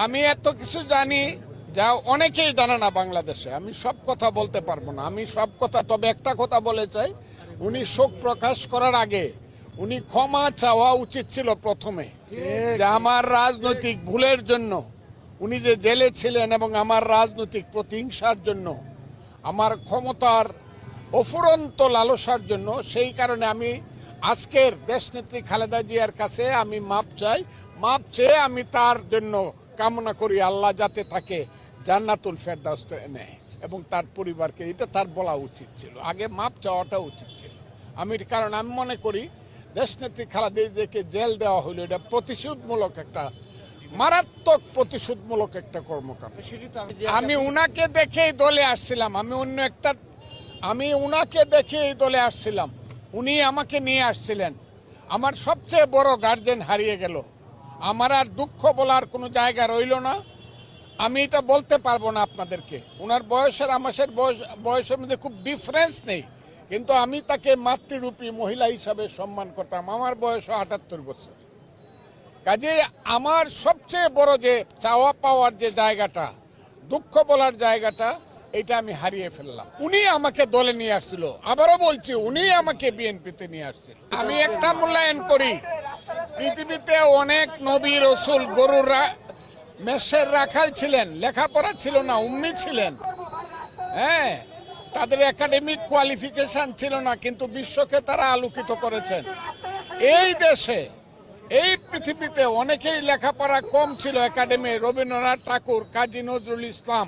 আমি এত কিছু জানি যা অনেকেই জানে না বাংলাদেশে। আমি সব কথা বলতে পারবো না, আমি সব কথা, তবে একটা কথা বলে চাই, উনি শোক প্রকাশ করার আগে উনি ক্ষমা চাওয়া উচিত ছিল প্রথমে, যে আমার রাজনৈতিক ভুলের জন্য উনি যে জেলে ছিলেন এবং আমার রাজনৈতিক প্রতিহিংসার জন্য, আমার ক্ষমতার অফুরন্ত লালসার জন্য, সেই কারণে আমি আজকের দেশনেত্রী খালেদা জিয়ার কাছে আমি মাপ চাই। মাপ চেয়ে আমি তার জন্য কামনা করি আল্লাহ যাতে তাকে জান্নাতুল ফেরদাউস নেয় এবং তার পরিবারকে, এটা তার বলা উচিত ছিল, আগে মাপ চাওয়াটা উচিত ছিল। কারণ আমি মনে করি দেশনেত্রী খালেদা জিয়াকে জেল দেওয়া হলো, এটা প্রতিশোধমূলক একটা, মারাত্মক প্রতিশোধমূলক একটা কর্মকাণ্ড। আমি উনাকে দেখেই দলে আসছিলাম, আমি উনাকে দেখেই দলে আসছিলাম, উনি আমাকে নিয়ে আসছিলেন। আমার সবচেয়ে বড় গার্জেন হারিয়ে গেল, আমার আর দুঃখ বলার কোনো জায়গা রইল না। আমি এটা বলতে পারবো না আপনাদেরকে, ওনার বয়সের আমাদের বয়সের মধ্যে খুব ডিফারেন্স নেই, কিন্তু আমি তাকে মাতৃরূপী মহিলা হিসাবে সম্মান করতাম। আমার বয়স ৭৮ বছর। কাজে আমার সবচেয়ে বড় যে চাওয়া পাওয়ার যে জায়গাটা, দুঃখ বলার জায়গাটা, এটা আমি হারিয়ে ফেললাম। উনি আমাকে দলে নিয়ে আসছিল, আবারও বলছি উনি আমাকে বিএনপিতে নিয়ে আসছিল। আমি একটা মূল্যায়ন করি, পৃথিবীতে অনেক নবী রসুল গরুরা মেষের রাখাল ছিলেন, লেখাপড়া ছিল না, উম্মি ছিলেন, হ্যাঁ, তাদের একাডেমিক কোয়ালিফিকেশন ছিল না, কিন্তু বিশ্বকে তারা আলোকিত করেছেন। এই দেশে, এই পৃথিবীতে অনেকেই লেখাপড়া কম ছিল একাডেমি, রবীন্দ্রনাথ ঠাকুর, কাজী নজরুল ইসলাম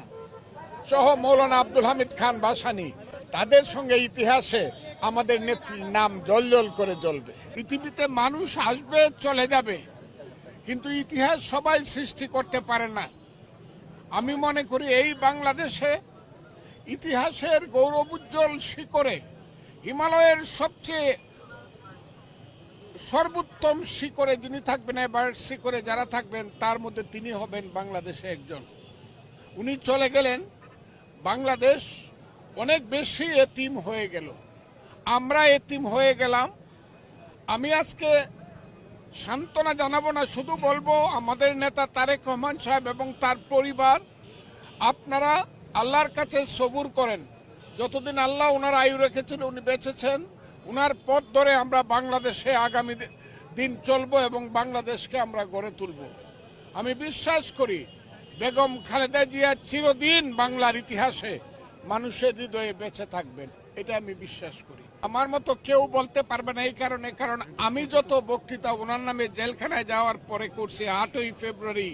সহ মৌলানা আব্দুল হামিদ খান ভাসানী, তাদের সঙ্গে ইতিহাসে আমাদের নেত্রীর নাম জ্বলজ্বল করে জ্বলবে। পৃথিবীতে মানুষ আসবে চলে যাবে, কিন্তু ইতিহাস সবাই সৃষ্টি করতে পারে না। আমি মনে করি এই বাংলাদেশে ইতিহাসের গৌরবোজ্জ্বল শিখরে, হিমালয়ের সবচেয়ে সর্বোত্তম শিখরে যিনি থাকবেন, এবার শিখরে যারা থাকবেন তার মধ্যে তিনি হবেন বাংলাদেশে একজন। উনি চলে গেলেন, বাংলাদেশ অনেক বেশি এতিম হয়ে গেল, আমরা এতিম হয়ে গেলাম। আমি আজকে সান্ত্বনা জানাবো না, শুধু বলবো আমাদের নেতা তারেক রহমান সাহেব এবং তার পরিবার, আপনারা আল্লাহর কাছে সবুর করেন। যতদিন আল্লাহ ওনার আয়ু রেখেছিল উনি বেঁচেছেন, উনার পথ ধরে আমরা বাংলাদেশে আগামী দিন চলবো এবং বাংলাদেশকে আমরা গড়ে তুলব। আমি বিশ্বাস করি বেগম খালেদা জিয়া চিরদিন বাংলার ইতিহাসে মানুষের হৃদয়ে বেঁচে থাকবেন, এটা আমি বিশ্বাস করি। আমার মতো কেউ বলতে পারবে না, এই কারণ আমি যত বক্তৃতা ওনার নামে জেলখানায় যাওয়ার পরে করছি, 8ই ফেব্রুয়ারি